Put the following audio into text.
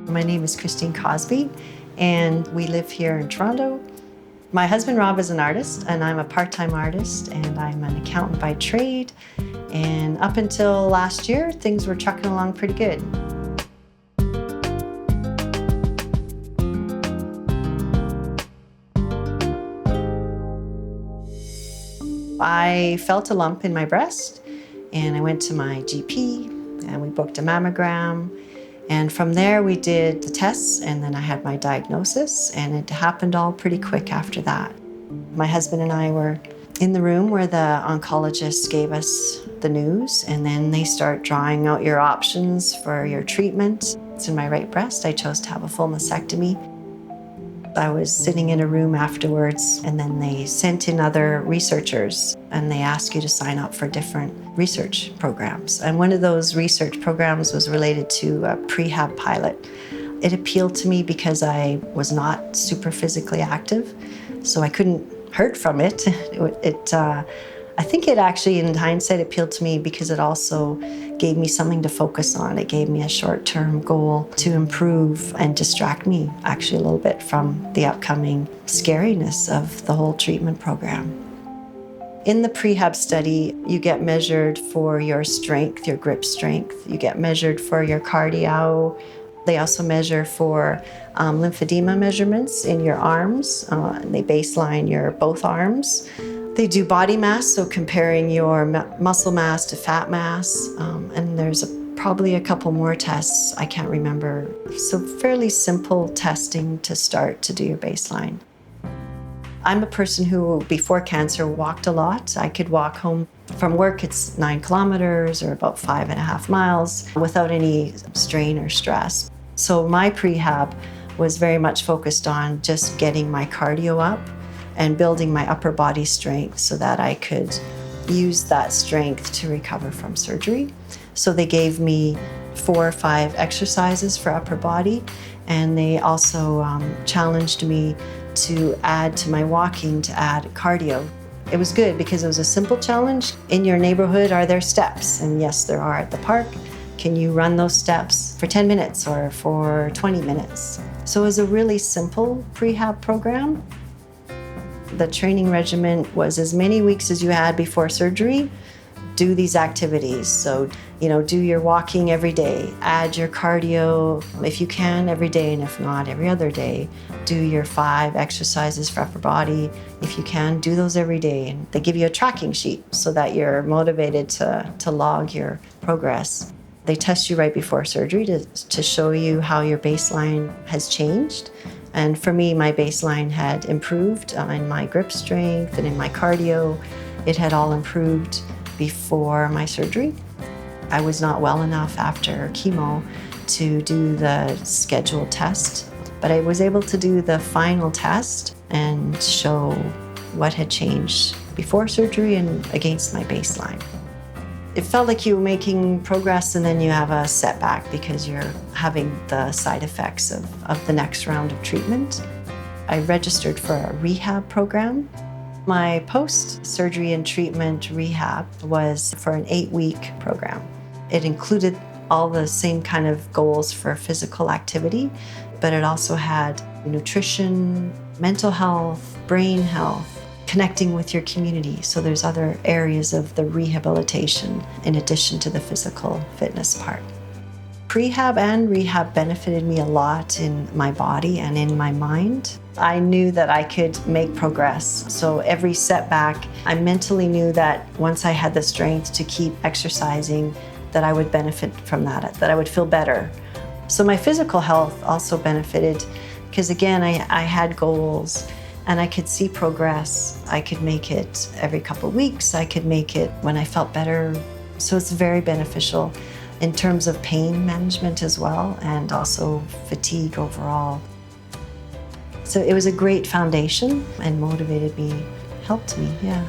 My name is Christine Cosby, and we live here in Toronto. My husband Rob is an artist, and I'm a part-time artist, and I'm an accountant by trade. And up until last year, things were trucking along pretty good. I felt a lump in my breast, and I went to my GP, and we booked a mammogram. And from there, we did the tests, and then I had my diagnosis, and it happened all pretty quick after that. My husband and I were in the room where the oncologist gave us the news, and then they start drawing out your options for your treatment. It's in my right breast. I chose to have a full mastectomy. I was sitting in a room afterwards, and then they sent in other researchers, and they ask you to sign up for different research programs. And one of those research programs was related to a Prehab pilot. It appealed to me because I was not super physically active, so I couldn't hurt from it. I think it actually, in hindsight, appealed to me because it also gave me something to focus on. It gave me a short-term goal to improve and distract me actually a little bit from the upcoming scariness of the whole treatment program. In the Prehab study, you get measured for your strength, your grip strength. You get measured for your cardio. They also measure for lymphedema measurements in your arms. And they baseline your both arms. They do body mass, so comparing your muscle mass to fat mass. And there's probably a couple more tests, I can't remember. So fairly simple testing to start to do your baseline. I'm a person who, before cancer, walked a lot. I could walk home from work, it's 9 kilometers or about 5.5 miles without any strain or stress. So my prehab was very much focused on just getting my cardio up and building my upper body strength so that I could use that strength to recover from surgery. So they gave me 4 or 5 exercises for upper body, and they also challenged me to add to my walking, to add cardio. It was good because it was a simple challenge. In your neighborhood, are there steps? And yes, there are at the park. Can you run those steps for 10 minutes or for 20 minutes? So it was a really simple prehab program. The training regimen was as many weeks as you had before surgery. Do these activities. So, do your walking every day. Add your cardio, if you can, every day, and if not, every other day. Do your 5 exercises for upper body. If you can, do those every day. And they give you a tracking sheet so that you're motivated to log your progress. They test you right before surgery to show you how your baseline has changed. And for me, my baseline had improved in my grip strength and in my cardio. It had all improved before my surgery. I was not well enough after chemo to do the scheduled test, but I was able to do the final test and show what had changed before surgery and against my baseline. It felt like you were making progress, and then you have a setback because you're having the side effects of the next round of treatment. I registered for a rehab program. My post-surgery and treatment rehab was for an 8-week program. It included all the same kind of goals for physical activity, but it also had nutrition, mental health, brain health, connecting with your community. So there's other areas of the rehabilitation in addition to the physical fitness part. Prehab and rehab benefited me a lot in my body and in my mind. I knew that I could make progress. So every setback, I mentally knew that once I had the strength to keep exercising, that I would benefit from that I would feel better. So my physical health also benefited because, again, I had goals. And I could see progress. I could make it every couple of weeks. I could make it when I felt better. So it's very beneficial in terms of pain management as well, and also fatigue overall. So it was a great foundation and motivated me, helped me, yeah.